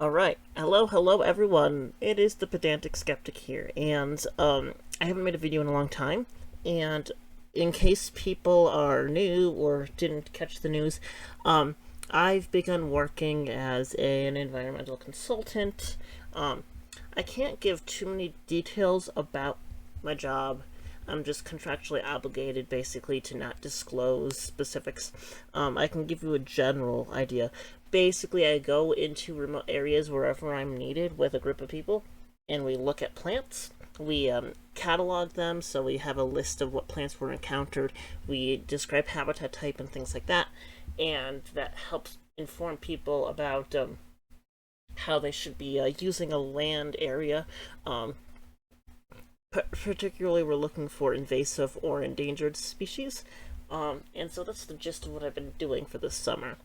Alright, hello everyone. It is the Pedantic Skeptic here, and I haven't made a video in a long time, and in case people are new or didn't catch the news, I've begun working as an environmental consultant. Um, I can't give too many details about my job. I'm just contractually obligated basically to not disclose specifics. I can give you a general idea. Basically, I go into remote areas wherever I'm needed with a group of people, and we look at plants. We catalog them, so we have a list of what plants were encountered. We describe habitat type and things like that, and that helps inform people about how they should be using a land area. Um, Particularly, we're looking for invasive or endangered species. And so that's the gist of what I've been doing for this summer.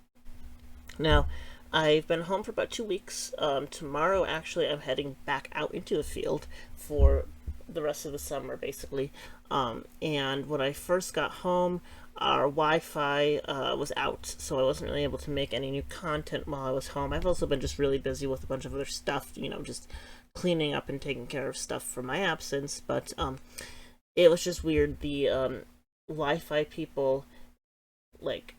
Now, I've been home for about 2 weeks. Tomorrow, actually, I'm heading back out into the field for the rest of the summer, basically. And when I first got home, our Wi-Fi was out, so I wasn't really able to make any new content while I was home. I've also been just really busy with a bunch of other stuff, just cleaning up and taking care of stuff for my absence. But it was just weird. The Wi-Fi people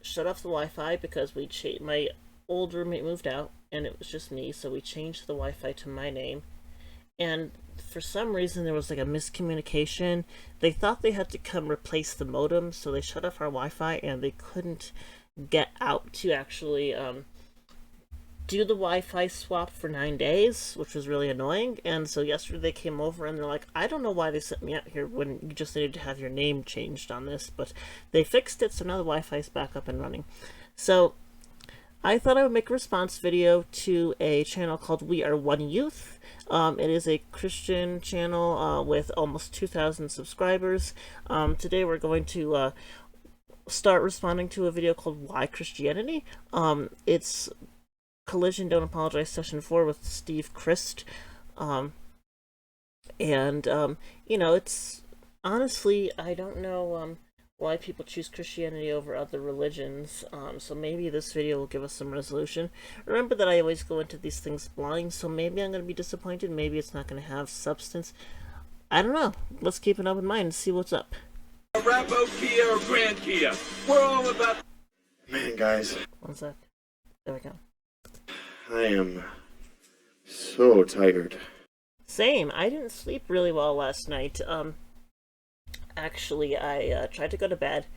shut off the Wi-Fi because my old roommate moved out and it was just me, so we changed the Wi-Fi to my name. And for some reason there was a miscommunication. They thought they had to come replace the modem, so they shut off our Wi-Fi and they couldn't get out to actually do the Wi-Fi swap for 9 days, which was really annoying. And so yesterday they came over and they're like, I don't know why they sent me out here when you just needed to have your name changed on this, but they fixed it, so now the Wi-Fi is back up and running. So I thought I would make a response video to a channel called We Are One Youth. It is a Christian channel with almost 2,000 subscribers. Today we're going to start responding to a video called Why Christianity. It's Collision Don't Apologize Session 4 with Steve Christ. It's honestly, I don't know why people choose Christianity over other religions, so maybe this video will give us some resolution. Remember that I always go into these things blind, so maybe I'm going to be disappointed, maybe it's not going to have substance. I don't know. Let's keep an open mind and see what's up. Rapo Kia or Grand Kia. We're all about... Man, guys, One sec. There we go. I am so tired. Same. I didn't sleep really well last night. Actually, I tried to go to bed.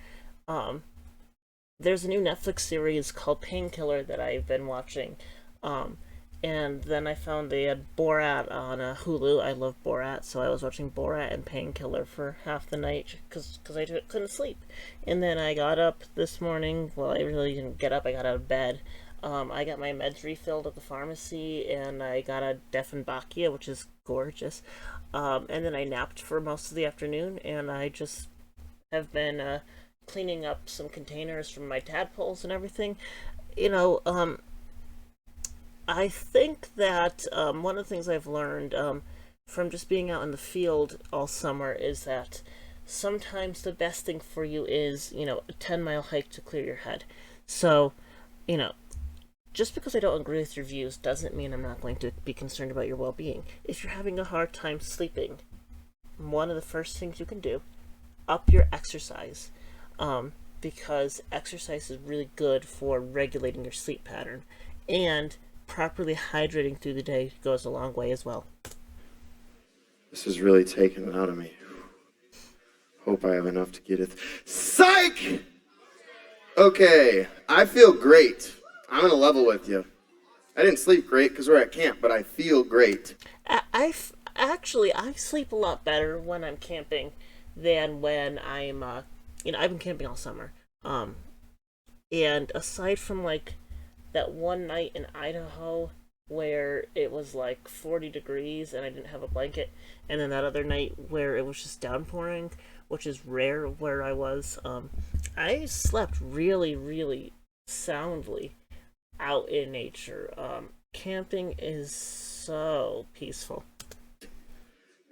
There's a new Netflix series called Painkiller that I've been watching. And then I found they had Borat on Hulu. I love Borat, so I was watching Borat and Painkiller for half the night because I couldn't sleep. And then I got up this morning. Well, I really didn't get up. I got out of bed. I got my meds refilled at the pharmacy, and I got a Diefenbachia, which is gorgeous. And then I napped for most of the afternoon, and I just have been cleaning up some containers from my tadpoles and everything. You know, I think that one of the things I've learned from just being out in the field all summer is that sometimes the best thing for you is, a 10-mile hike to clear your head. So, you know, just because I don't agree with your views doesn't mean I'm not going to be concerned about your well-being. If you're having a hard time sleeping, one of the first things you can do, up your exercise, because exercise is really good for regulating your sleep pattern, and properly hydrating through the day goes a long way as well. This is really taking it out of me. Hope I have enough to get it. Psych! Okay, I feel great. I'm gonna level with you. I didn't sleep great because we're at camp, but I feel great. I sleep a lot better when I'm camping than when I've been camping all summer. And aside from that one night in Idaho where it was 40 degrees and I didn't have a blanket, and then that other night where it was just downpouring, which is rare where I was, I slept really, really soundly out in nature. Camping is so peaceful.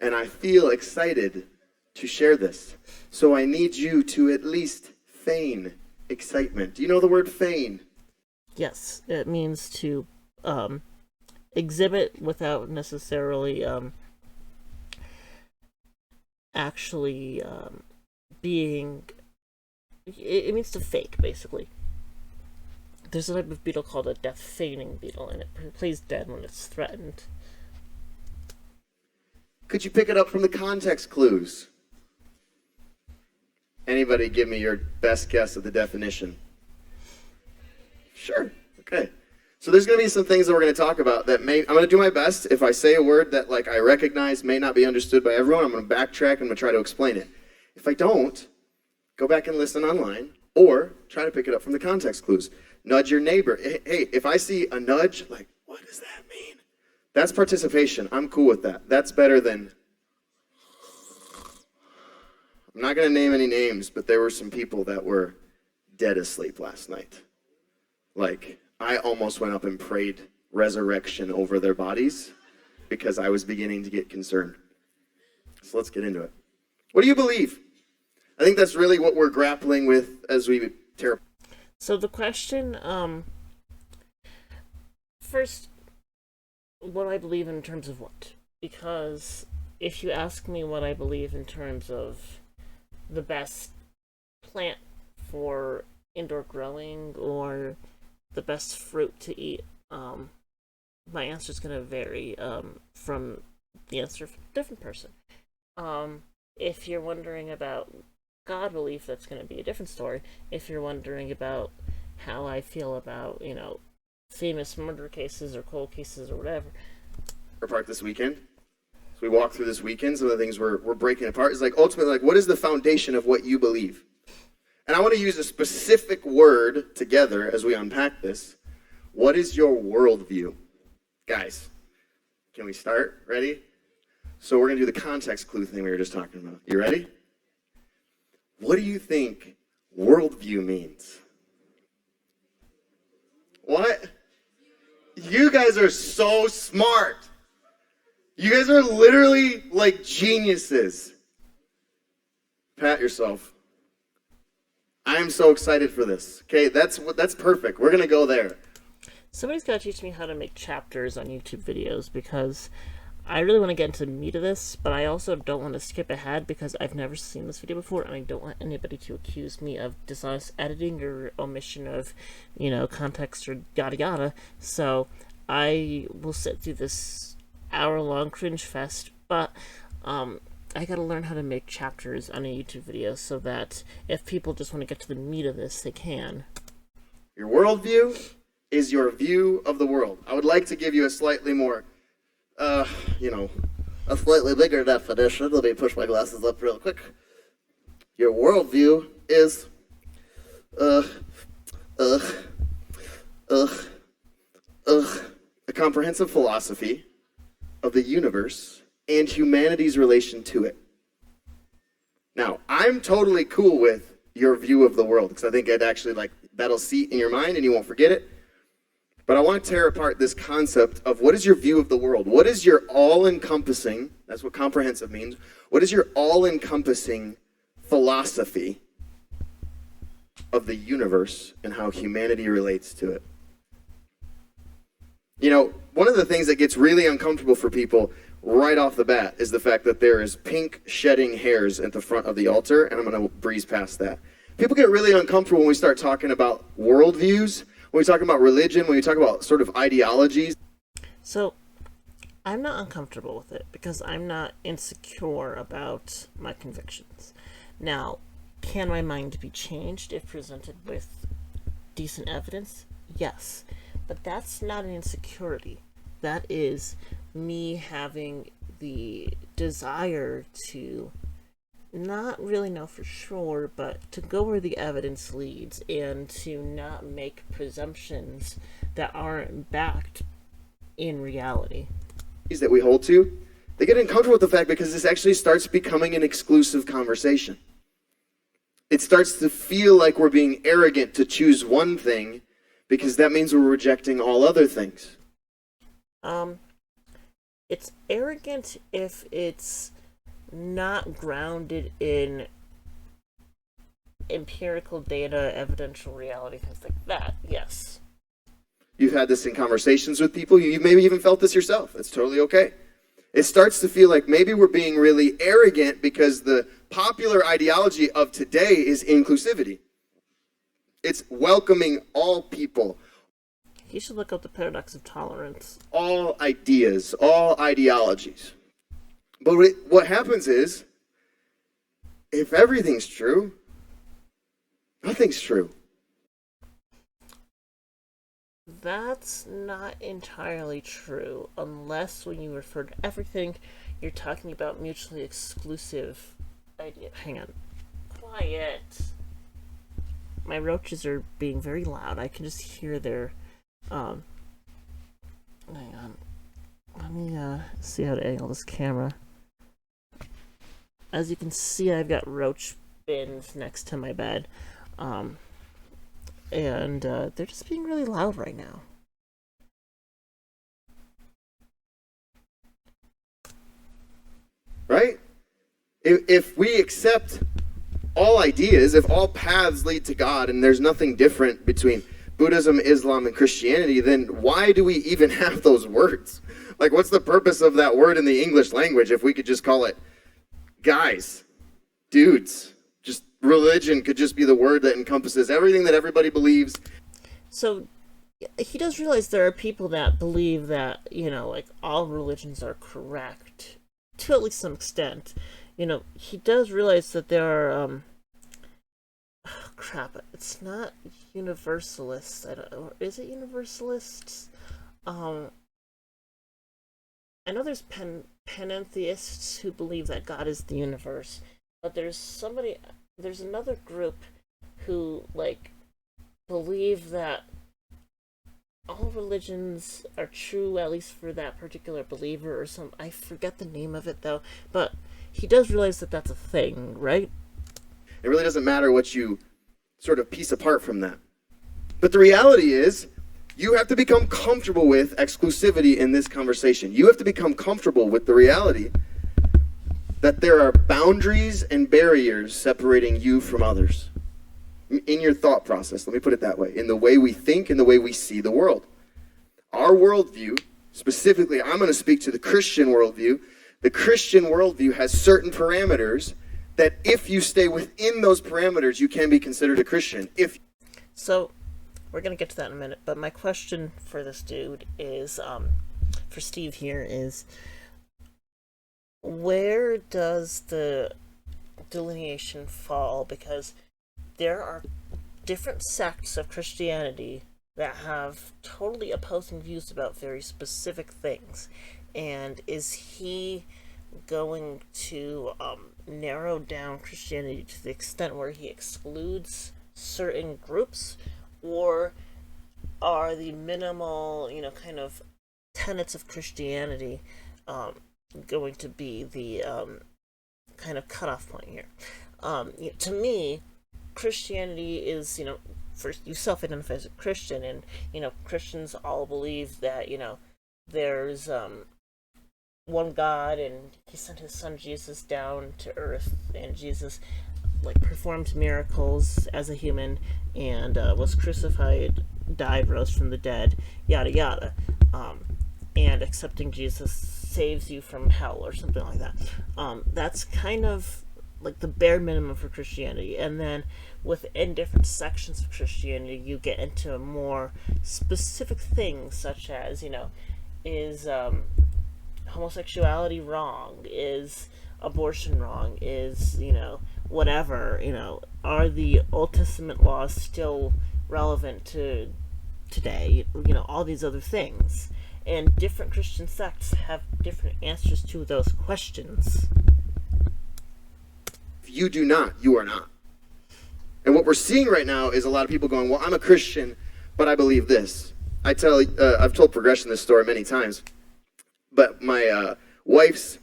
And I feel excited to share this. So I need you to at least feign excitement. Do you know the word feign? Yes, it means to exhibit without necessarily actually being. It means to fake, basically. There's a type of beetle called a death feigning beetle, and it plays dead when it's threatened. Could you pick it up from the context clues? Anybody give me your best guess of the definition? Sure. Okay. So there's going to be some things that we're going to talk about that I'm going to do my best. If I say a word that I recognize may not be understood by everyone, I'm going to backtrack and I'm going to try to explain it. If I don't, go back and listen online or try to pick it up from the context clues. Nudge your neighbor. Hey, if I see a nudge, what does that mean? That's participation. I'm cool with that. That's better than... I'm not going to name any names, but there were some people that were dead asleep last night. I almost went up and prayed resurrection over their bodies because I was beginning to get concerned. So let's get into it. What do you believe? I think that's really what we're grappling with as we tear. So the question, first, what I believe in terms of what? Because if you ask me what I believe in terms of the best plant for indoor growing or the best fruit to eat, my answer is going to vary from the answer of a different person. If you're wondering about God belief, that's going to be a different story. If you're wondering about how I feel about, famous murder cases or cold cases or whatever. Apart this weekend. So we walk through this weekend, some of the things we're breaking apart is ultimately what is the foundation of what you believe? And I want to use a specific word together as we unpack this. What is your worldview? Guys, can we start? Ready? So we're going to do the context clue thing we were just talking about. You ready? What do you think worldview means? What? You guys are so smart. You guys are literally like geniuses. Pat yourself. I am so excited for this. Okay, that's perfect. We're going to go there. Somebody's got to teach me how to make chapters on YouTube videos because I really want to get into the meat of this, but I also don't want to skip ahead because I've never seen this video before and I don't want anybody to accuse me of dishonest editing or omission of, context or yada yada. So I will sit through this hour-long cringe fest, but I gotta learn how to make chapters on a YouTube video so that if people just want to get to the meat of this, they can. Your worldview is your view of the world. I would like to give you a slightly more, a slightly bigger definition. Let me push my glasses up real quick. Your worldview is, a comprehensive philosophy of the universe and humanity's relation to it. Now, I'm totally cool with your view of the world because I think it actually that'll seat in your mind and you won't forget it. But I want to tear apart this concept of what is your view of the world? What is your all-encompassing, that's what comprehensive means, what is your all-encompassing philosophy of the universe and how humanity relates to it? One of the things that gets really uncomfortable for people right off the bat is the fact that there is pink shedding hairs at the front of the altar, and I'm going to breeze past that. People get really uncomfortable when we start talking about worldviews, when we talk about religion, when we talk about sort of ideologies. So, I'm not uncomfortable with it because I'm not insecure about my convictions. Now, can my mind be changed if presented with decent evidence? Yes. But that's not an insecurity. That is me having the desire to not really know for sure, but to go where the evidence leads and to not make presumptions that aren't backed in reality. That we hold to, they get uncomfortable with the fact because this actually starts becoming an exclusive conversation. It starts to feel like we're being arrogant to choose one thing because that means we're rejecting all other things. It's arrogant if it's not grounded in empirical data, evidential reality, things like that, yes. You've had this in conversations with people. You've maybe even felt this yourself. It's totally okay. It starts to feel like maybe we're being really arrogant because the popular ideology of today is inclusivity. It's welcoming all people, You should look up the paradox of tolerance. all ideas, all ideologies. But what happens is, if everything's true, nothing's true. That's not entirely true, unless when you refer to everything, you're talking about mutually exclusive idea. Hang on. Quiet. My roaches are being very loud. I can just hear their, hang on. Let me, see how to angle this camera. As you can see, I've got roach bins next to my bed. And they're just being really loud right now. Right? If we accept all ideas, if all paths lead to God and there's nothing different between Buddhism, Islam, and Christianity, then why do we even have those words? Like, what's the purpose of that word in the English language if we could just call it guys, dudes? Just religion could just be the word that encompasses everything that everybody believes. So he does realize there are people that believe that, like all religions are correct to at least some extent. He does realize that there are, it's not universalists. I don't know. Is it universalists? I know there's panentheists who believe that God is the universe, but there's another group who, believe that all religions are true, at least for that particular believer or some. I forget the name of it, though, but he does realize that that's a thing, right? It really doesn't matter what you sort of piece apart from that. But the reality is, you have to become comfortable with exclusivity in this conversation. You have to become comfortable with the reality that there are boundaries and barriers separating you from others. In your thought process, let me put it that way, in the way we think and the way we see the world. Our worldview, specifically, I'm going to speak to the Christian worldview. The Christian worldview has certain parameters that if you stay within those parameters, you can be considered a Christian. So, we're going to get to that in a minute, but my question for this dude is, for Steve here, is where does the delineation fall? Because there are different sects of Christianity that have totally opposing views about very specific things. And is he going to narrow down Christianity to the extent where he excludes certain groups? Or are the minimal, kind of tenets of Christianity going to be the kind of cutoff point here? To me, Christianity is, first you self-identify as a Christian, and, Christians all believe that, there's one God, and he sent his son Jesus down to earth, and Jesus performed miracles as a human, and was crucified, died, rose from the dead, yada yada. And accepting Jesus saves you from hell or something like that. That's kind of the bare minimum for Christianity. And then within different sections of Christianity, you get into more specific things, such as, is homosexuality wrong? Is abortion wrong? Is, whatever, are the Old Testament laws still relevant to today? All these other things. And different Christian sects have different answers to those questions. If you do not, you are not. And what we're seeing right now is a lot of people going, well, I'm a Christian, but I believe this. I've told Progression this story many times, but my wife's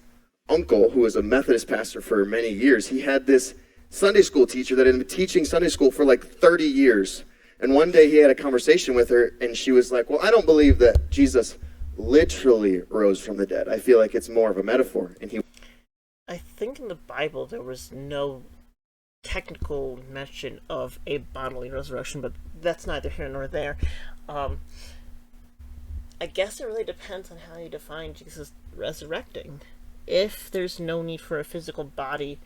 uncle, who was a Methodist pastor for many years, he had this Sunday school teacher that had been teaching Sunday school for 30 years. And one day he had a conversation with her, and she was like, well, I don't believe that Jesus literally rose from the dead. I feel like it's more of a metaphor. And I think in the Bible there was no technical mention of a bodily resurrection, but that's neither here nor there. I guess it really depends on how you define Jesus resurrecting. If there's no need for a physical body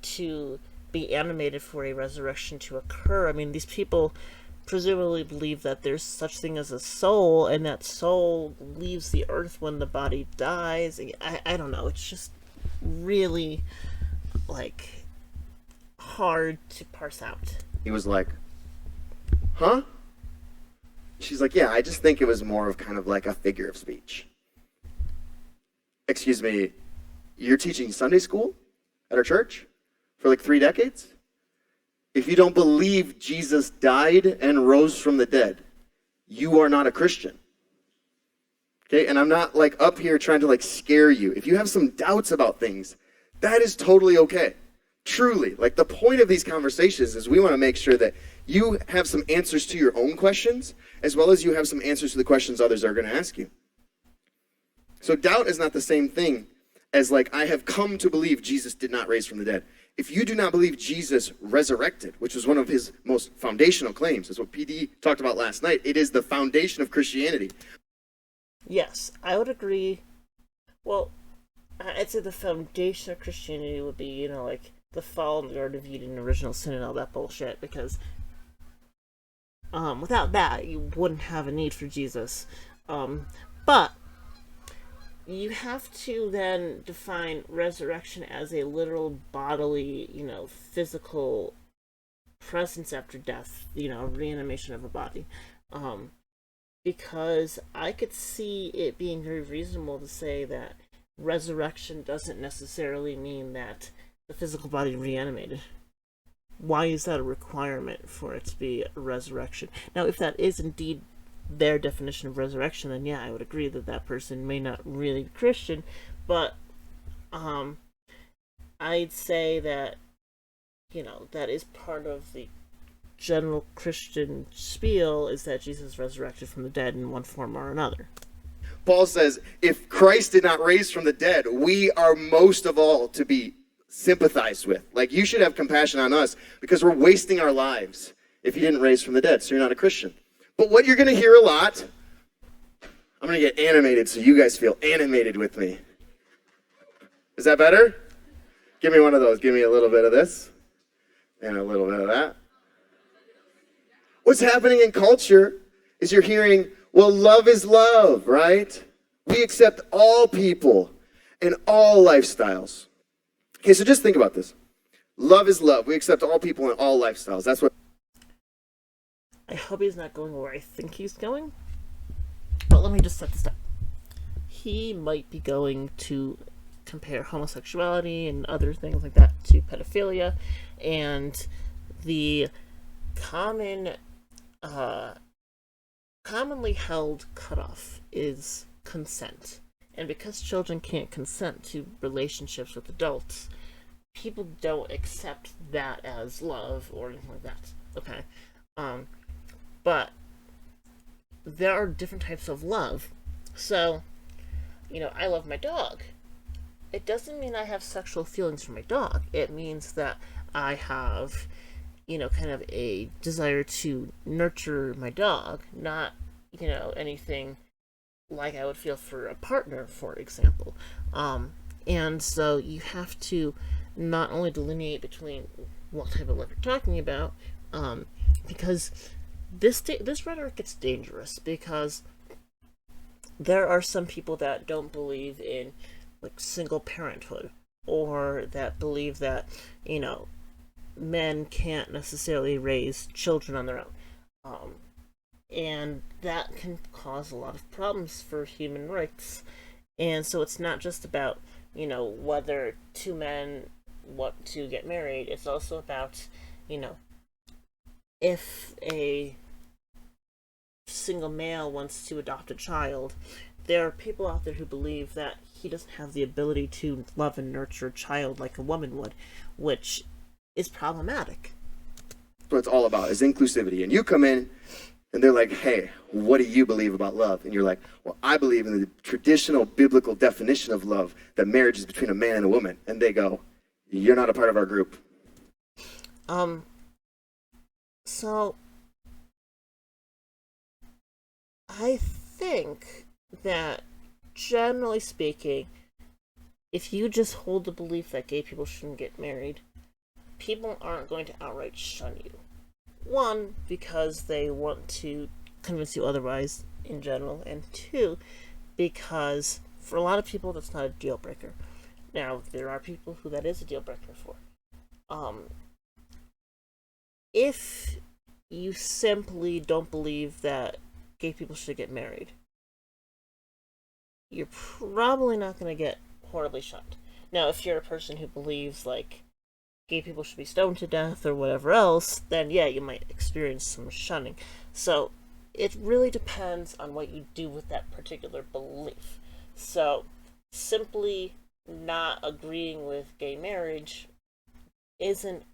to be animated for a resurrection to occur, I mean, these people presumably believe that there's such thing as a soul, and that soul leaves the earth when the body dies. I don't know. It's just really, like, hard to parse out. He was like, huh? She's like, yeah, I just think it was more of kind of like a figure of speech. Excuse me, you're teaching Sunday school at our church for like 3 decades? If you don't believe Jesus died and rose from the dead, you are not a Christian. Okay, and I'm not like up here trying to like scare you. If you have some doubts about things, that is totally okay. Truly, like the point of these conversations is we want to make sure that you have some answers to your own questions, as well as you have some answers to the questions others are going to ask you. So doubt is not the same thing as like, I have come to believe Jesus did not raise from the dead. If you do not believe Jesus resurrected, which was one of his most foundational claims, is what PD talked about last night, it is the foundation of Christianity. Yes, I would agree. Well, I'd say the foundation of Christianity would be, you know, like the fall in the Garden of Eden, original sin, and all that bullshit, because without that, you wouldn't have a need for Jesus. But you have to then define resurrection as a literal bodily, you know, physical presence after death, you know, reanimation of a body. Because I could see it being very reasonable to say that resurrection doesn't necessarily mean that the physical body reanimated. Why is that a requirement for it to be a resurrection? Now, if that is indeed their definition of resurrection, then yeah, I would agree that that person may not really be Christian, but I'd say that, you know, that is part of the general Christian spiel, is that Jesus resurrected from the dead in one form or another. Paul says, if Christ did not raise from the dead, we are most of all to be sympathized with. Like, you should have compassion on us because we're wasting our lives if he didn't raise from the dead, so you're not a Christian. But what you're going to hear a lot, I'm going to get animated so you guys feel animated with me. Is that better? Give me one of those. Give me a little bit of this and a little bit of that. What's happening in culture is you're hearing, well, love is love, right? We accept all people and all lifestyles. Okay, so just think about this. Love is love. We accept all people and all lifestyles. That's what... I hope he's not going where I think he's going. But let me just set this up. He might be going to compare homosexuality and other things like that to pedophilia, and the commonly held cutoff is consent. And because children can't consent to relationships with adults, people don't accept that as love or anything like that. Okay? But there are different types of love. So, you know, I love my dog. It doesn't mean I have sexual feelings for my dog. It means that I have, you know, kind of a desire to nurture my dog, not, you know, anything like I would feel for a partner, for example. And so you have to not only delineate between what type of love you're talking about, because this rhetoric gets dangerous, because there are some people that don't believe in like single parenthood, or that believe that, you know, men can't necessarily raise children on their own. And that can cause a lot of problems for human rights. And so it's not just about, you know, whether two men want to get married. It's also about, you know, if a single male wants to adopt a child, there are people out there who believe that he doesn't have the ability to love and nurture a child like a woman would, which is problematic. That's what it's all about, is inclusivity. And you come in and they're like, hey, what do you believe about love? And you're like, well, I believe in the traditional biblical definition of love, that marriage is between a man and a woman. And they go, you're not a part of our group. So I think that, generally speaking, if you just hold the belief that gay people shouldn't get married, people aren't going to outright shun you. One, because they want to convince you otherwise in general, and two, because for a lot of people that's not a deal breaker. Now, there are people who that is a deal breaker for. If you simply don't believe that gay people should get married, you're probably not going to get horribly shunned. Now, if you're a person who believes, like, gay people should be stoned to death or whatever else, then yeah, you might experience some shunning. So, it really depends on what you do with that particular belief. So, simply not agreeing with gay marriage isn't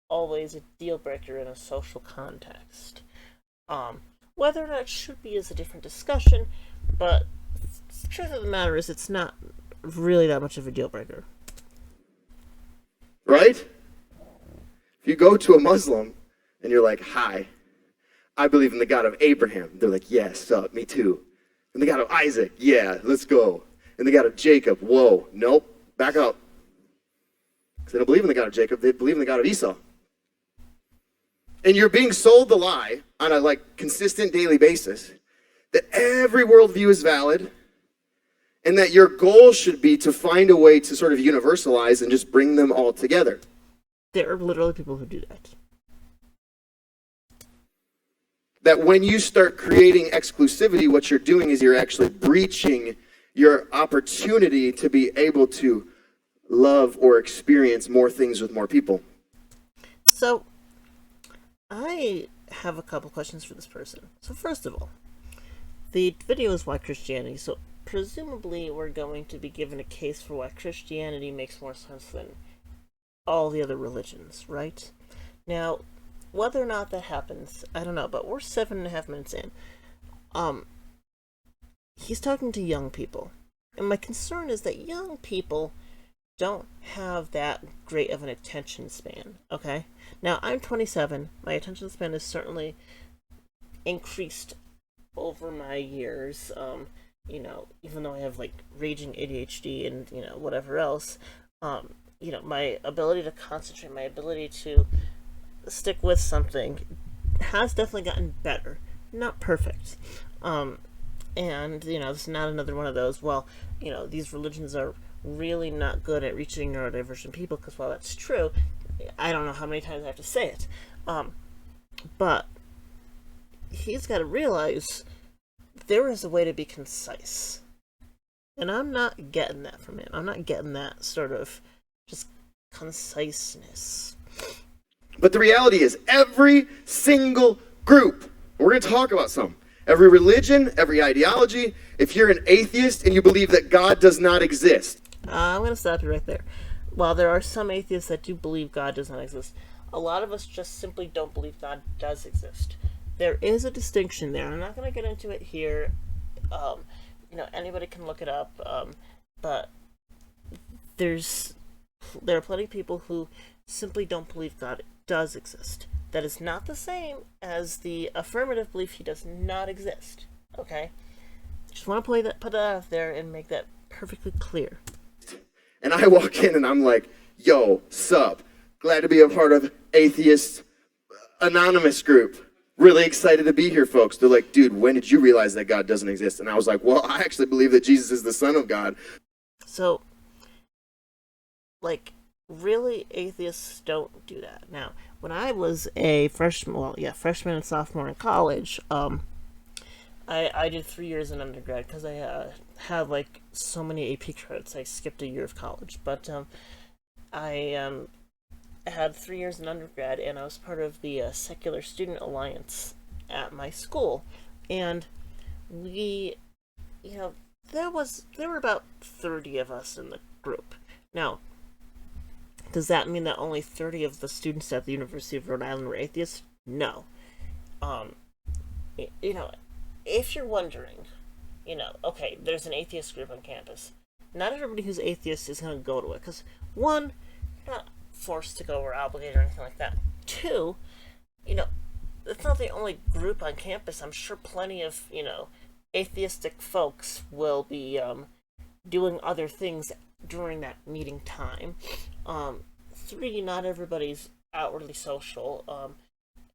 always a deal breaker in a social context. Whether or not it should be is a different discussion, but the truth of the matter is it's not really that much of a deal breaker. Right? If you go to a Muslim and you're like, hi, I believe in the God of Abraham. They're like, yes, me too. And the God of Isaac, yeah, let's go. And the God of Jacob, whoa, nope, back up. Because they don't believe in the God of Jacob, they believe in the God of Esau. And you're being sold the lie on a consistent daily basis that every worldview is valid and that your goal should be to find a way to sort of universalize and just bring them all together. There are literally people who do that. That when you start creating exclusivity, what you're doing is you're actually breaching your opportunity to be able to love or experience more things with more people. So, I have a couple questions for this person. So first of all, the video is Why Christianity, so presumably we're going to be given a case for why Christianity makes more sense than all the other religions, right? Now, whether or not that happens, I don't know, but we're 7.5 minutes in. He's talking to young people, and my concern is that young people don't have that great of an attention span, okay? Now, I'm 27. My attention span has certainly increased over my years, even though I have, raging ADHD and, whatever else, my ability to concentrate, my ability to stick with something has definitely gotten better. Not perfect. And, this is not another one of those, these religions are really not good at reaching neurodivergent people, because while that's true, I don't know how many times I have to say it. But he's got to realize there is a way to be concise. And I'm not getting that from him. I'm not getting that sort of just conciseness. But the reality is every single group, we're going to talk about some, every religion, every ideology, if you're an atheist and you believe that God does not exist. I'm going to stop you right there. While there are some atheists that do believe God does not exist, a lot of us just simply don't believe God does exist. There is a distinction there. I'm not going to get into it here. Anybody can look it up. But there are plenty of people who simply don't believe God does exist. That is not the same as the affirmative belief he does not exist. Okay? Just want to put that out there and make that perfectly clear. And I walk in and I'm like, yo, sup? Glad to be a part of Atheist Anonymous group. Really excited to be here, folks. They're like, dude, when did you realize that God doesn't exist? And I was like, well, I actually believe that Jesus is the Son of God. So, really, atheists don't do that. Now, when I was a freshman and sophomore in college, I did 3 years in undergrad because I had so many AP credits. I skipped a year of college, but I had 3 years in undergrad, and I was part of the Secular Student Alliance at my school, and we, there were about 30 of us in the group. Now, does that mean that only 30 of the students at the University of Rhode Island were atheists? No. If you're wondering, okay, there's an atheist group on campus. Not everybody who's atheist is going to go to it, because one, you're not forced to go or obligated or anything like that. Two, it's not the only group on campus. I'm sure plenty of, atheistic folks will be doing other things during that meeting time. 3, not everybody's outwardly social.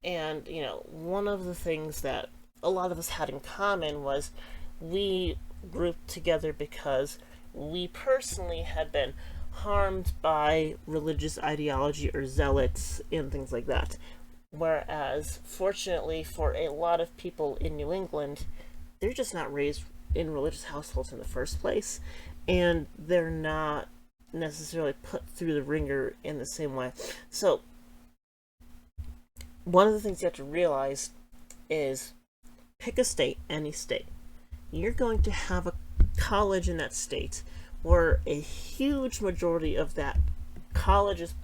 And, one of the things that a lot of us had in common was we grouped together because we personally had been harmed by religious ideology or zealots and things like that. Whereas, fortunately for a lot of people in New England, they're just not raised in religious households in the first place, and they're not necessarily put through the ringer in the same way. So, one of the things you have to realize is pick a state, any state. You're going to have a college in that state where a huge majority of that college's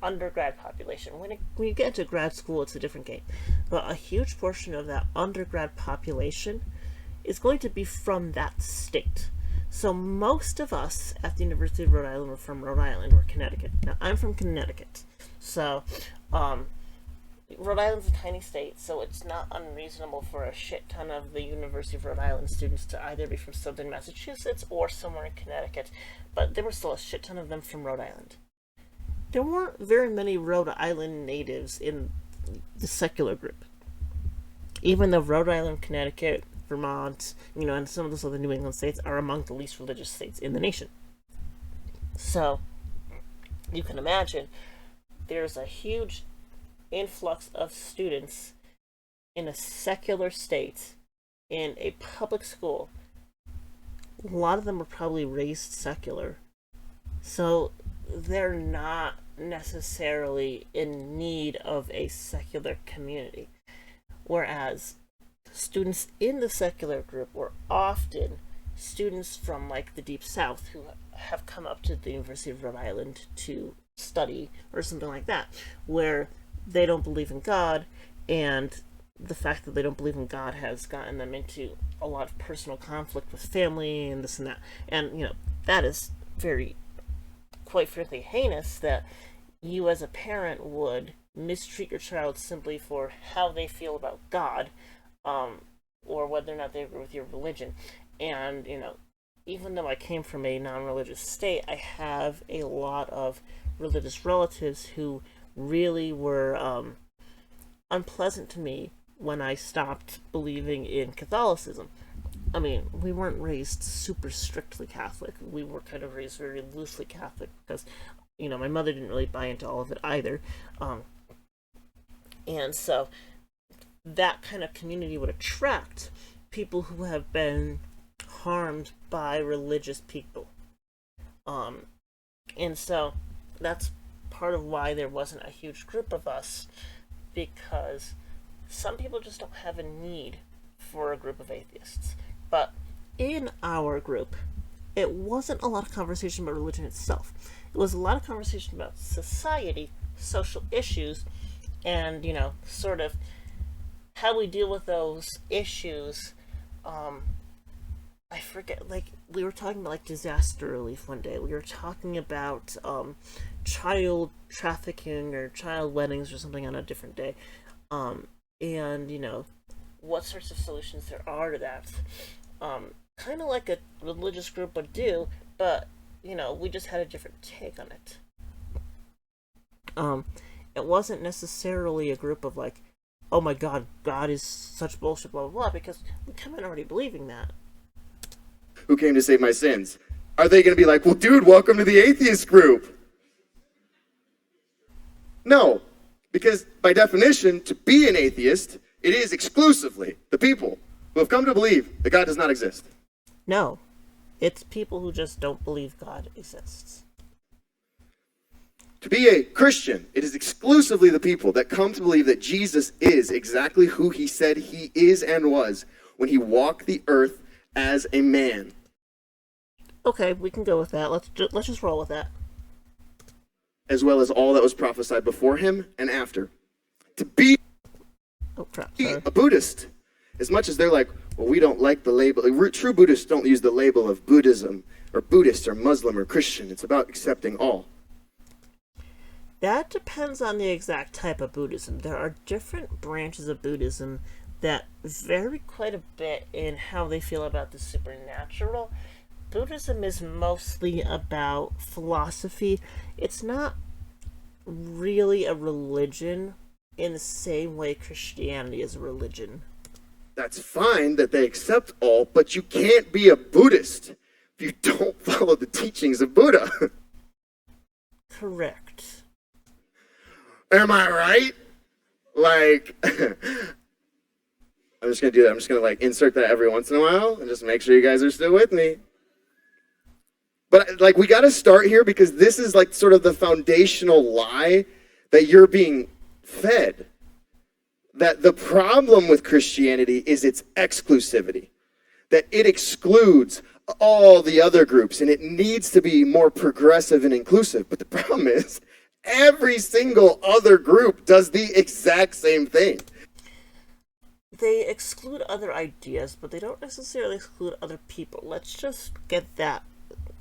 undergrad population, when you get into grad school, it's a different game, but a huge portion of that undergrad population is going to be from that state. So most of us at the University of Rhode Island were from Rhode Island or Connecticut. Now, I'm from Connecticut, so Rhode Island's a tiny state, so it's not unreasonable for a shit ton of the University of Rhode Island students to either be from Southern Massachusetts or somewhere in Connecticut, but there were still a shit ton of them from Rhode Island. There weren't very many Rhode Island natives in the secular group, even though Rhode Island, Connecticut, Vermont, and some of those other New England states are among the least religious states in the nation. So, you can imagine there's a huge influx of students in a secular state in a public school. A lot of them were probably raised secular, so they're not necessarily in need of a secular community. Whereas students in the secular group were often students from like the Deep South who have come up to the University of Rhode Island to study or something like that, where they don't believe in God, and the fact that they don't believe in God has gotten them into a lot of personal conflict with family and this and that. And, that is very, quite frankly, heinous that you as a parent would mistreat your child simply for how they feel about God, or whether or not they agree with your religion. And, even though I came from a non-religious state, I have a lot of religious relatives who really were unpleasant to me when I stopped believing in Catholicism. I mean, we weren't raised super strictly Catholic. We were kind of raised very loosely Catholic because, my mother didn't really buy into all of it either. And so that kind of community would attract people who have been harmed by religious people. And so that's part of why there wasn't a huge group of us, because some people just don't have a need for a group of atheists. But in our group, it wasn't a lot of conversation about religion itself. It was a lot of conversation about society, social issues, and, sort of how we deal with those issues. I forget, we were talking about, disaster relief one day. We were talking about, child trafficking or child weddings or something on a different day. And, what sorts of solutions there are to that. Kind of like a religious group would do, but, we just had a different take on it. It wasn't necessarily a group of oh my God, God is such bullshit, blah, blah, blah, because we come in already believing that. Who came to save my sins? Are they going to be like, well, dude, welcome to the atheist group? No, because by definition, to be an atheist, it is exclusively the people who have come to believe that God does not exist. No, it's people who just don't believe God exists. To be a Christian, it is exclusively the people that come to believe that Jesus is exactly who he said he is and was when he walked the earth as a man. Okay, we can go with that. Let's just roll with that. As well as all that was prophesied before him and after. To be a Buddhist, as much as they're like, well, we don't like the label. True Buddhists don't use the label of Buddhism or Buddhist or Muslim or Christian. It's about accepting all. That depends on the exact type of Buddhism. There are different branches of Buddhism that vary quite a bit in how they feel about the supernatural. Buddhism is mostly about philosophy. It's not really a religion in the same way Christianity is a religion. That's fine that they accept all, but you can't be a Buddhist if you don't follow the teachings of Buddha. Correct. Am I right? Like, I'm just going to do that. I'm just going to like insert that every once in a while and just make sure you guys are still with me. But like, we got to start here because this is like sort of the foundational lie that you're being fed. That the problem with Christianity is its exclusivity. That it excludes all the other groups and it needs to be more progressive and inclusive. But the problem is, every single other group does the exact same thing. They exclude other ideas, but they don't necessarily exclude other people. Let's just get that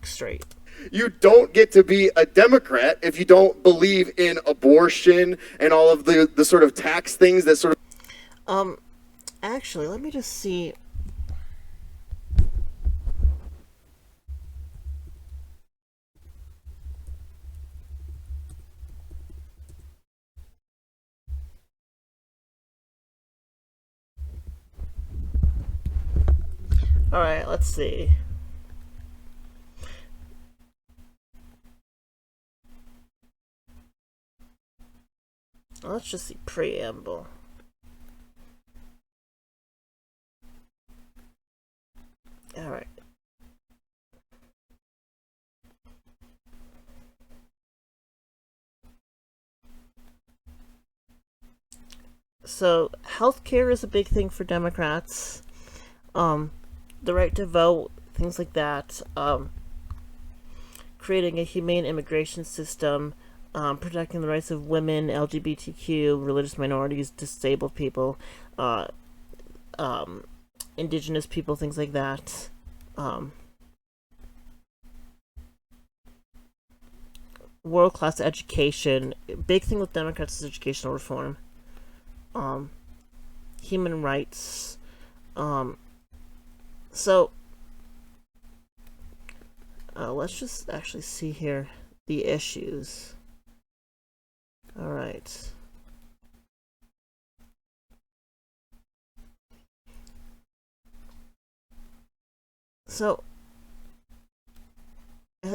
straight. You don't get to be a Democrat if you don't believe in abortion and all of the sort of tax things that sort of... Actually, let me just see. Alright, let's see. Let's just see preamble. Alright. So, healthcare is a big thing for Democrats. The right to vote, things like that. Creating a humane immigration system. Protecting the rights of women, LGBTQ, religious minorities, disabled people, indigenous people, things like that. World-class education. Big thing with Democrats is educational reform. Human rights. So, let's just actually see here the issues. Alright. So,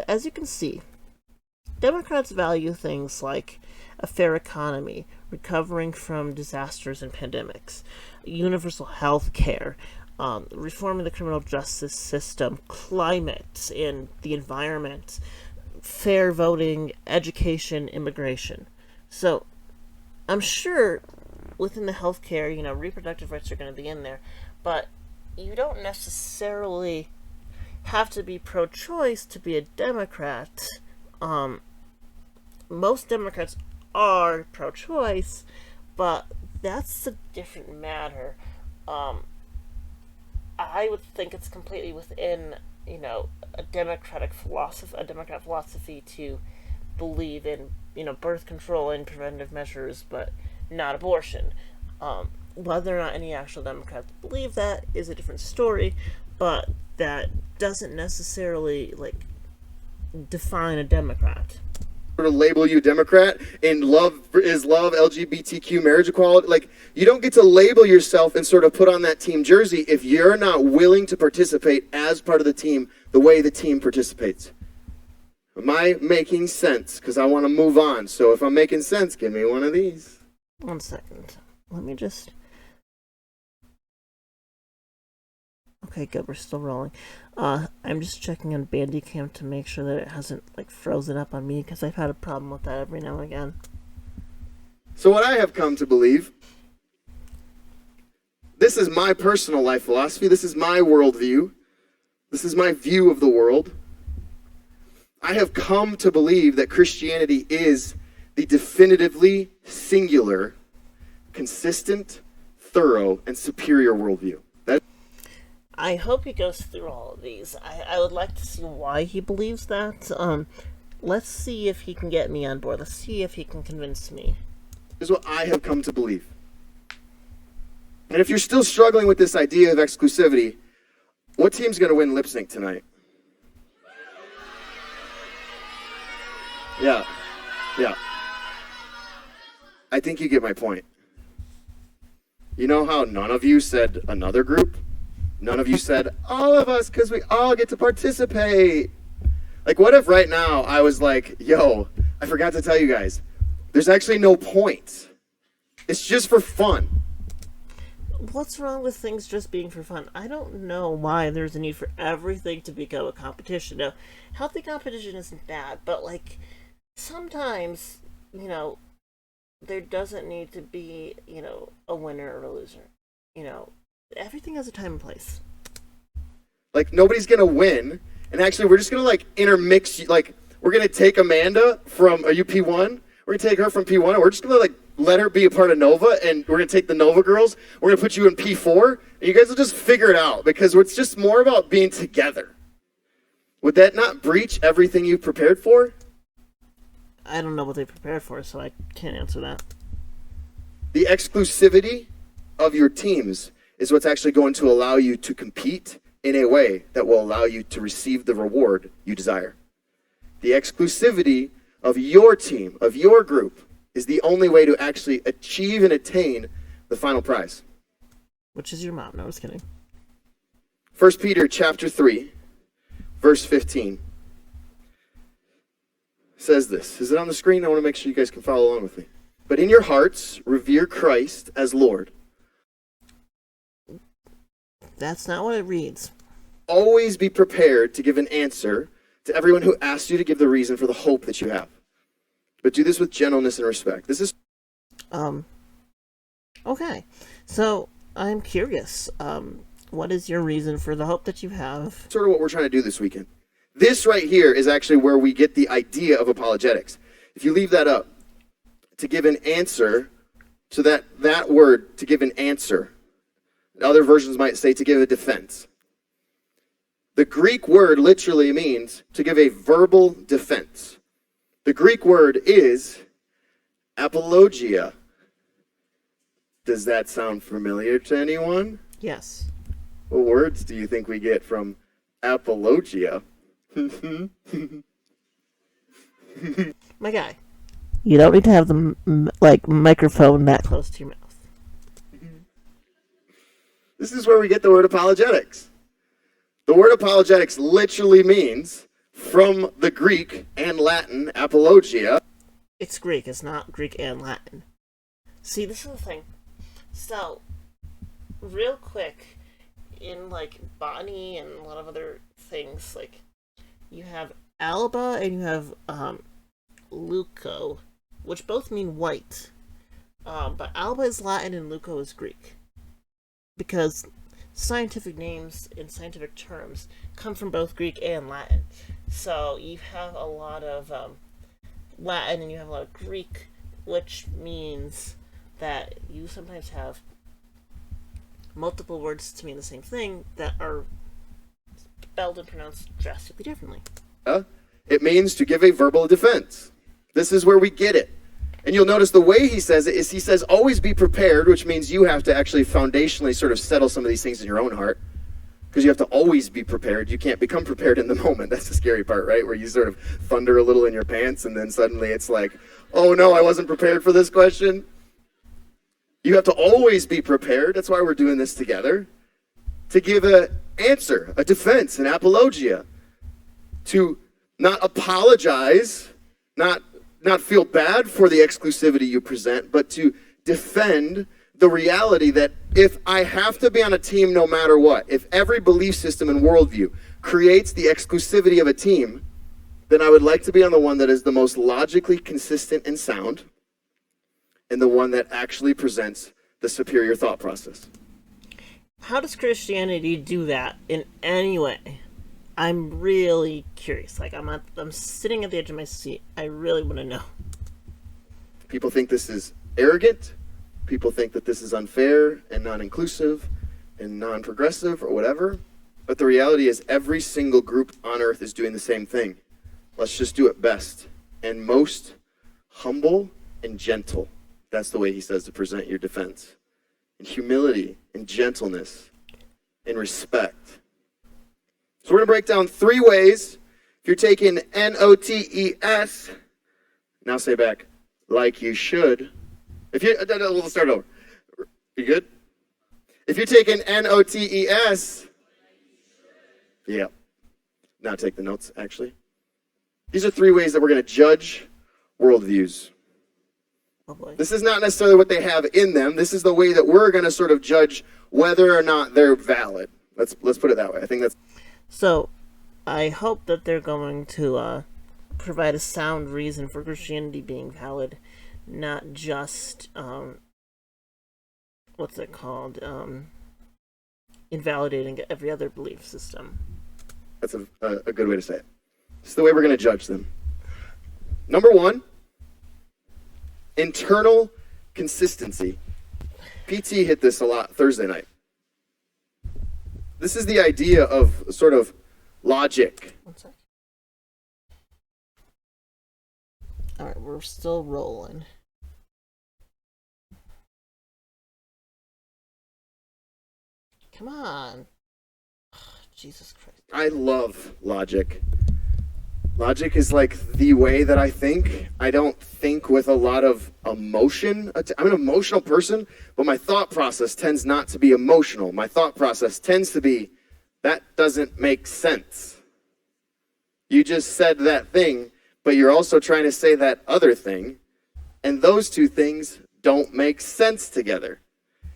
as you can see, Democrats value things like a fair economy, recovering from disasters and pandemics, universal health care, reforming the criminal justice system, climate and the environment, fair voting, education, immigration. So, I'm sure within the healthcare, reproductive rights are going to be in there, but you don't necessarily have to be pro-choice to be a Democrat. Most Democrats are pro-choice, but that's a different matter. I would think it's completely within, a democratic philosophy to believe in, birth control and preventive measures, but not abortion. Whether or not any actual Democrats believe that is a different story, but that doesn't necessarily, define a Democrat. Sort of label you Democrat and love, LGBTQ, marriage equality. You don't get to label yourself and sort of put on that team jersey if you're not willing to participate as part of the team the way the team participates. Am I making sense? Because I want to move on. So if I'm making sense, give me one of these. 1 second. Let me just... Okay, good, we're still rolling. I'm just checking on Bandicam to make sure that it hasn't, frozen up on me, because I've had a problem with that every now and again. So what I have come to believe, this is my personal life philosophy, this is my worldview, this is my view of the world. I have come to believe that Christianity is the definitively singular, consistent, thorough, and superior worldview. I hope he goes through all of these. I would like to see why he believes that. Let's see if he can get me on board. Let's see if he can convince me. This is what I have come to believe. And if you're still struggling with this idea of exclusivity, what team's going to win lip sync tonight? Yeah. I think you get my point. You know how none of you said another group? None of you said all of us because we all get to participate. Like, what if right now I was like, yo, I forgot to tell you guys, there's actually no point. It's just for fun. What's wrong with things just being for fun? I don't know why there's a need for everything to become a competition. Now, healthy competition isn't bad, but like sometimes, there doesn't need to be, a winner or a loser. Everything has a time and place. Like, nobody's going to win. And actually, we're just going to, like, intermix. Like, we're going to take Amanda from, are you P1? We're going to take her from P1, and we're just going to, like, let her be a part of Nova, and we're going to take the Nova girls. We're going to put you in P4, and you guys will just figure it out, because it's just more about being together. Would that not breach everything you've prepared for? I don't know what they prepared for, so I can't answer that. The exclusivity of your teams is what's actually going to allow you to compete in a way that will allow you to receive the reward you desire. The exclusivity of your team, of your group, is the only way to actually achieve and attain the final prize. Which is your mom. No, I was kidding. 1 Peter chapter 3, verse 15 says this. Is it on the screen? I want to make sure you guys can follow along with me. But in your hearts, revere Christ as Lord. That's not what it reads. Always be prepared to give an answer to everyone who asks you to give the reason for the hope that you have. But do this with gentleness and respect. This is... Okay. So, I'm curious. What is your reason for the hope that you have? sort of what we're trying to do this weekend. This right here is actually where we get the idea of apologetics. If you leave that up, to give an answer, so that word, to give an answer, other versions might say to give a defense. The Greek word literally means to give a verbal defense. The Greek word is apologia. Does that sound familiar to anyone? Yes. What words do you think we get from apologia? My guy. You don't need to have the microphone that close to your mouth. This is where we get the word apologetics. The word apologetics literally means, from the Greek and Latin, apologia. It's Greek, it's not Greek and Latin. See, this is the thing. So, real quick, in botany and a lot of other things, you have alba and you have leuco, which both mean white. But alba is Latin and leuco is Greek. Because scientific names and scientific terms come from both Greek and Latin. So you have a lot of Latin and you have a lot of Greek, which means that you sometimes have multiple words to mean the same thing that are spelled and pronounced drastically differently. It means to give a verbal defense. This is where we get it. And you'll notice the way he says it is he says, always be prepared, which means you have to actually foundationally sort of settle some of these things in your own heart. Because you have to always be prepared. You can't become prepared in the moment. That's the scary part, right? Where you sort of thunder a little in your pants and then suddenly it's like, oh no, I wasn't prepared for this question. You have to always be prepared. That's why we're doing this together. To give an answer, a defense, an apologia. To not apologize, not feel bad for the exclusivity you present, but to defend the reality that if I have to be on a team no matter what, if every belief system and worldview creates the exclusivity of a team, then I would like to be on the one that is the most logically consistent and sound, and the one that actually presents the superior thought process. How does Christianity do that in any way? I'm really curious. I'm sitting at the edge of my seat. I really want to know. People think this is arrogant. People think that this is unfair and non-inclusive and non-progressive or whatever. But the reality is every single group on earth is doing the same thing. Let's just do it best and most humble and gentle. That's the way he says to present your defense. and humility and gentleness and respect. So we're going to break down 3 ways. If you're taking NOTES, now say back, like you should. If you, we'll start over. You good? If you're taking NOTES, yeah. Now take the notes, actually. These are 3 ways that we're going to judge worldviews. Oh boy. This is not necessarily what they have in them. This is the way that we're going to sort of judge whether or not they're valid. Let's put it that way. I think that's... So, I hope that they're going to provide a sound reason for Christianity being valid, not just, what's it called? Invalidating every other belief system. That's a good way to say it. This is the way we're going to judge them. Number 1, internal consistency. PT hit this a lot Thursday night. This is the idea of sort of logic. One sec. Alright, we're still rolling. Come on. Jesus Christ. I love logic. Logic is like the way that I think. I don't think with a lot of emotion. I'm an emotional person, but my thought process tends not to be emotional. My thought process tends to be, that doesn't make sense. You just said that thing, but you're also trying to say that other thing, and those 2 things don't make sense together.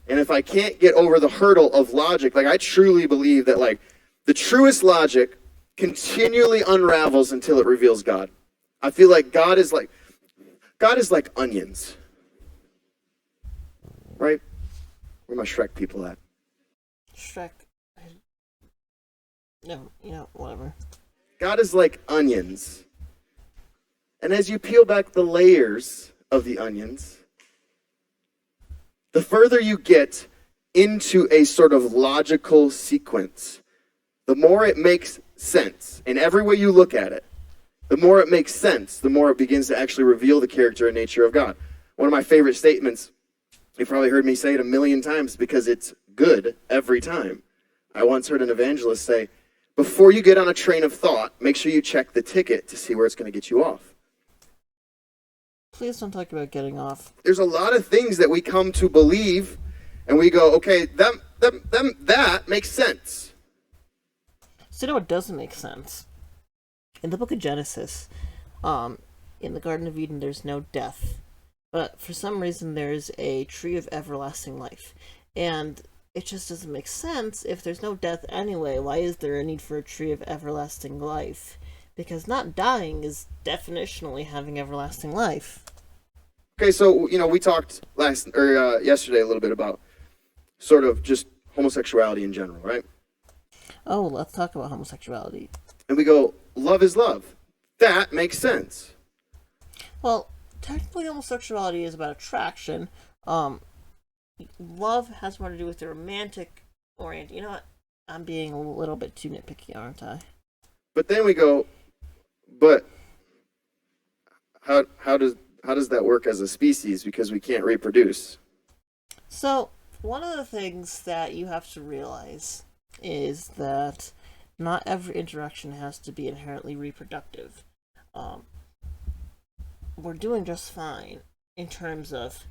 And if I can't get over the hurdle of logic, like I truly believe that like the truest logic continually unravels until it reveals God. I feel like God is like onions. Right? Where my Shrek people at? Shrek. No, whatever. God is like onions. And as you peel back the layers of the onions, the further you get into a sort of logical sequence, the more it makes sense. In every way you look at it, the more it makes sense, the more it begins to actually reveal the character and nature of God. One of my favorite statements, you've probably heard me say it a million times because it's good every time. I once heard an evangelist say, before you get on a train of thought, make sure you check the ticket to see where it's going to get you off. Please don't talk about getting off. There's a lot of things that we come to believe, and we go, okay, that makes sense. So you know what doesn't make sense? In the book of Genesis, in the Garden of Eden, there's no death. But for some reason, there's a tree of everlasting life. And it just doesn't make sense. If there's no death anyway, why is there a need for a tree of everlasting life? Because not dying is definitionally having everlasting life. Okay, so, we talked yesterday a little bit about sort of just homosexuality in general, right? Oh, let's talk about homosexuality. And we go, love is love. That makes sense. Well, technically homosexuality is about attraction. Love has more to do with the romantic orient. You know what? I'm being a little bit too nitpicky, aren't I? But then we go, but how does that work as a species, because we can't reproduce? So, one of the things that you have to realize is that not every interaction has to be inherently reproductive. We're doing just fine in terms of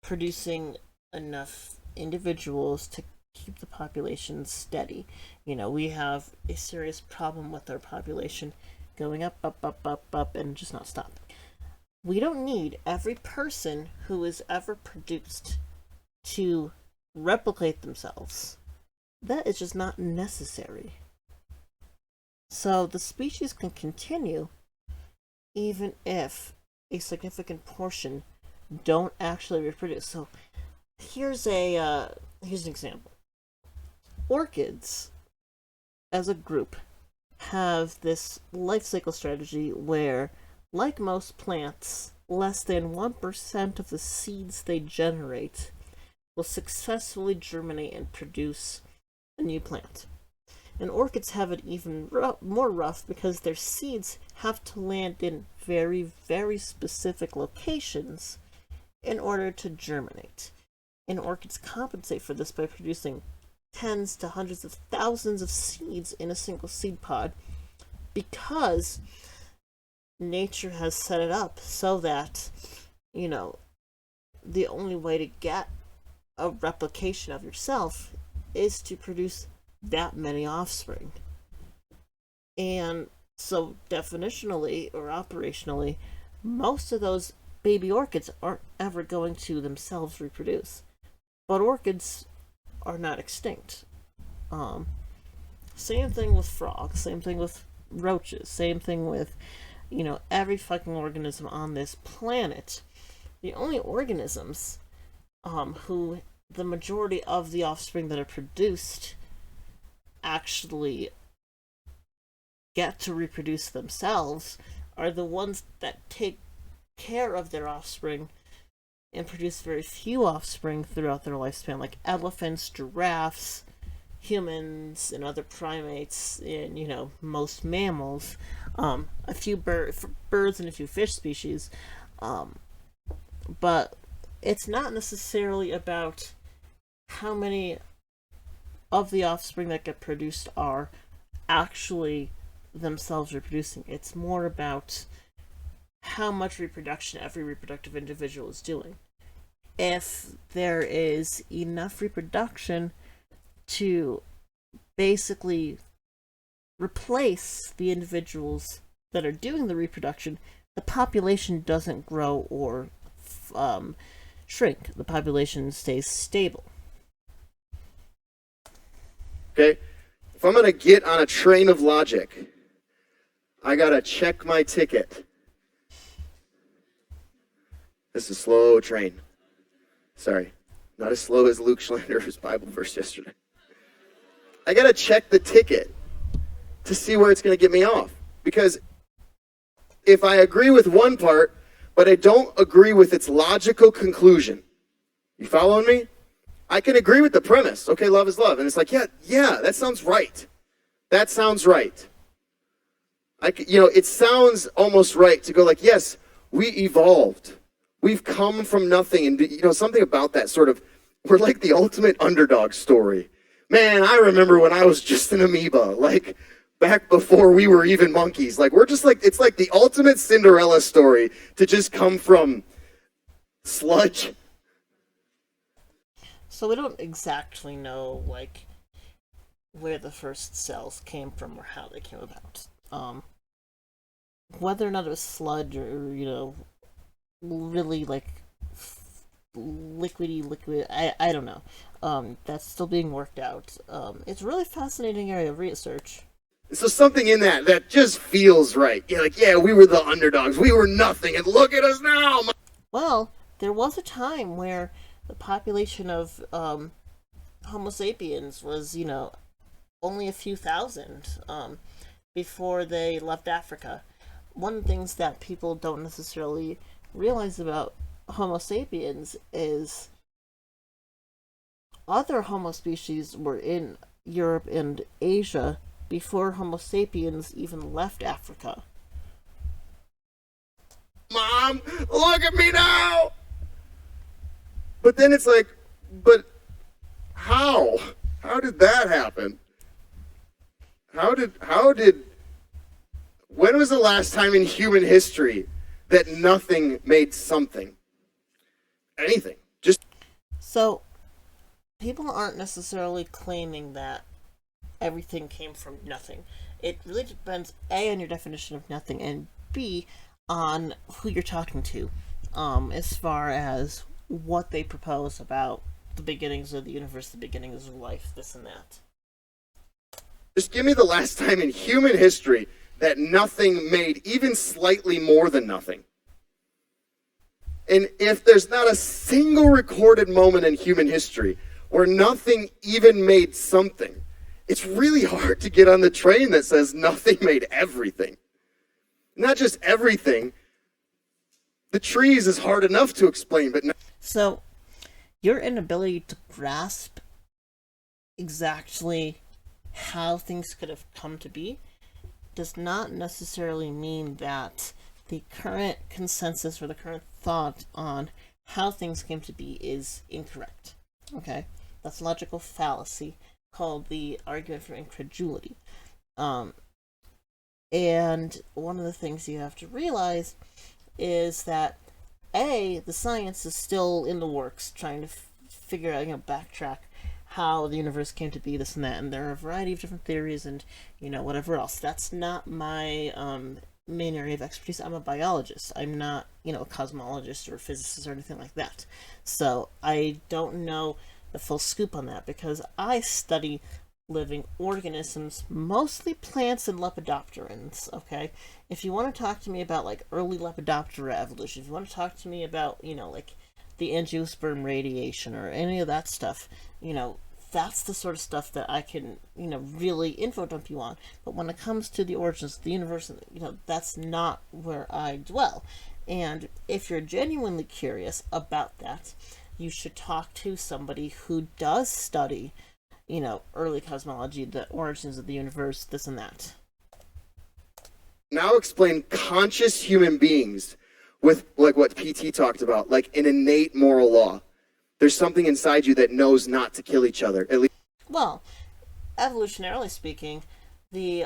producing enough individuals to keep the population steady. We have a serious problem with our population going up, and just not stopping. We don't need every person who is ever produced to replicate themselves. That is just not necessary. So the species can continue even if a significant portion don't actually reproduce. So here's an example. Orchids, as a group, have this life cycle strategy where, like most plants, less than 1% of the seeds they generate will successfully germinate and produce a new plant. And orchids have it even more rough because their seeds have to land in very, very specific locations in order to germinate. And orchids compensate for this by producing tens to hundreds of thousands of seeds in a single seed pod, because nature has set it up so that, the only way to get a replication of yourself is to produce that many offspring. And so, definitionally or operationally, most of those baby orchids aren't ever going to themselves reproduce. But orchids are not extinct. Same thing with frogs, same thing with roaches, same thing with, every fucking organism on this planet. The only organisms who the majority of the offspring that are produced actually get to reproduce themselves are the ones that take care of their offspring and produce very few offspring throughout their lifespan, like elephants, giraffes, humans, and other primates, and, most mammals, a few birds and a few fish species. But it's not necessarily about how many of the offspring that get produced are actually themselves reproducing. It's more about how much reproduction every reproductive individual is doing. If there is enough reproduction to basically replace the individuals that are doing the reproduction, the population doesn't grow or shrink. The population stays stable. Okay? If I'm going to get on a train of logic, I got to check my ticket. This is a slow train. Sorry. Not as slow as Luke Schlender's Bible verse yesterday. I got to check the ticket to see where it's going to get me off. Because if I agree with one part, but I don't agree with its logical conclusion, you following me? I can agree with the premise. Okay, love is love. And it's like, yeah, that sounds right. That sounds right. It sounds almost right to go like, yes, we evolved. We've come from nothing. And, something about that sort of, we're like the ultimate underdog story. Man, I remember when I was just an amoeba, like back before we were even monkeys. Like, we're just like, it's like the ultimate Cinderella story to just come from sludge. So we don't exactly know, where the first cells came from or how they came about. Whether or not it was sludge or, really, liquidy, I don't know. That's still being worked out. It's a really fascinating area of research. So something in that just feels right. We were the underdogs. We were nothing, and look at us now. Well, there was a time where the population of Homo sapiens was, only a few thousand before they left Africa. One of the things that people don't necessarily realize about Homo sapiens is other Homo species were in Europe and Asia before Homo sapiens even left Africa. Mom, look at me now! But then it's like, but how? How did that happen? When was the last time in human history that nothing made something? Anything. So, people aren't necessarily claiming that everything came from nothing. It really depends, A, on your definition of nothing, and B, on who you're talking to, as far as what they propose about the beginnings of the universe, the beginnings of life, this and that. Just give me the last time in human history that nothing made even slightly more than nothing. And if there's not a single recorded moment in human history where nothing even made something, it's really hard to get on the train that says nothing made everything. Not just everything. The trees is hard enough to explain, but So, your inability to grasp exactly how things could have come to be does not necessarily mean that the current consensus or the current thought on how things came to be is incorrect. Okay, that's a logical fallacy called the argument from incredulity. Um, and one of the things you have to realize is that the science is still in the works, trying to figure out, backtrack how the universe came to be, this and that, and there are a variety of different theories, and whatever else. That's not my main area of expertise. I'm a biologist. I'm not a cosmologist or a physicist or anything like that. So I don't know the full scoop on that because I study living organisms, mostly plants and lepidopterans, okay? If you want to talk to me about, like, early Lepidoptera evolution, if you want to talk to me about, like, the angiosperm radiation or any of that stuff, that's the sort of stuff that I can, really info dump you on. But when it comes to the origins of the universe, that's not where I dwell. And if you're genuinely curious about that, you should talk to somebody who does study early cosmology, the origins of the universe, this and that. Now explain conscious human beings with, like, what PT talked about, like an innate moral law. There's something inside you that knows not to kill each other. At least. Well, evolutionarily speaking, the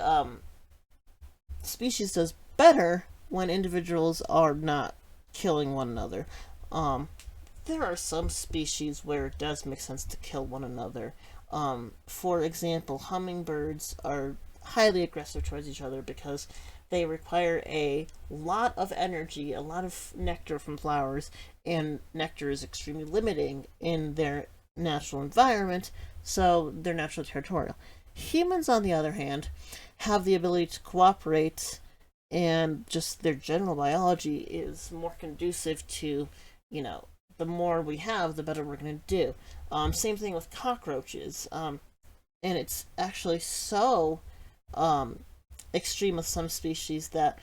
species does better when individuals are not killing one another. There are some species where it does make sense to kill one another. For example, hummingbirds are highly aggressive towards each other because they require a lot of energy, a lot of nectar from flowers, and nectar is extremely limiting in their natural environment, so they're naturally territorial. Humans, on the other hand, have the ability to cooperate, and just their general biology is more conducive to, the more we have, the better we're going to do. Same thing with cockroaches. And it's actually so extreme with some species that,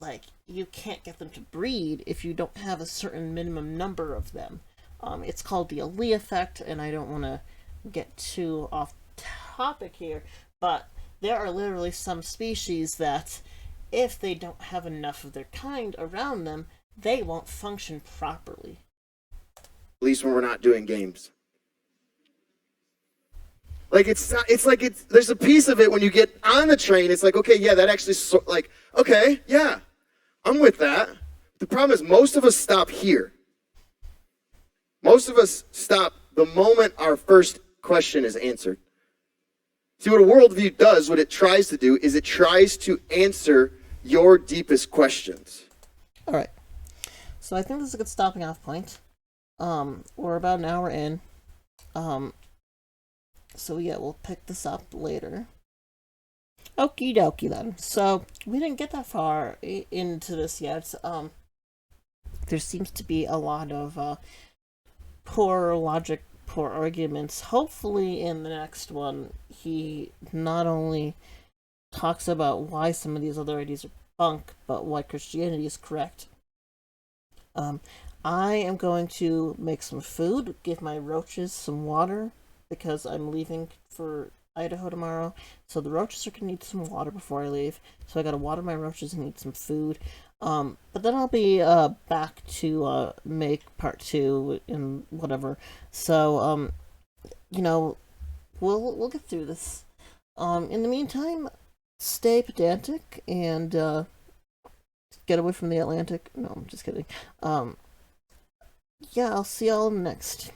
like, you can't get them to breed if you don't have a certain minimum number of them. It's called the Ali effect, and I don't want to get too off topic here, but there are literally some species that, if they don't have enough of their kind around them, they won't function properly. At least when we're not doing games. Like, there's a piece of it when you get on the train, it's like, okay, yeah, that actually, okay, yeah, I'm with that. The problem is most of us stop here. Most of us stop the moment our first question is answered. See, what a worldview does, what it tries to do, is it tries to answer your deepest questions. All right. So I think this is a good stopping off point. We're about an hour in. So yeah, we'll pick this up later. Okie dokie then. So we didn't get that far into this yet. There seems to be a lot of poor logic, poor arguments. Hopefully in the next one, he not only talks about why some of these other ideas are bunk, but why Christianity is correct. I am going to make some food, give my roaches some water, because I'm leaving for Idaho tomorrow. So the roaches are going to need some water before I leave. So I got to water my roaches and eat some food. But then I'll be back to make part 2 and whatever. So, we'll get through this. In the meantime, stay pedantic and get away from the Atlantic. No, I'm just kidding. Yeah, I'll see y'all next.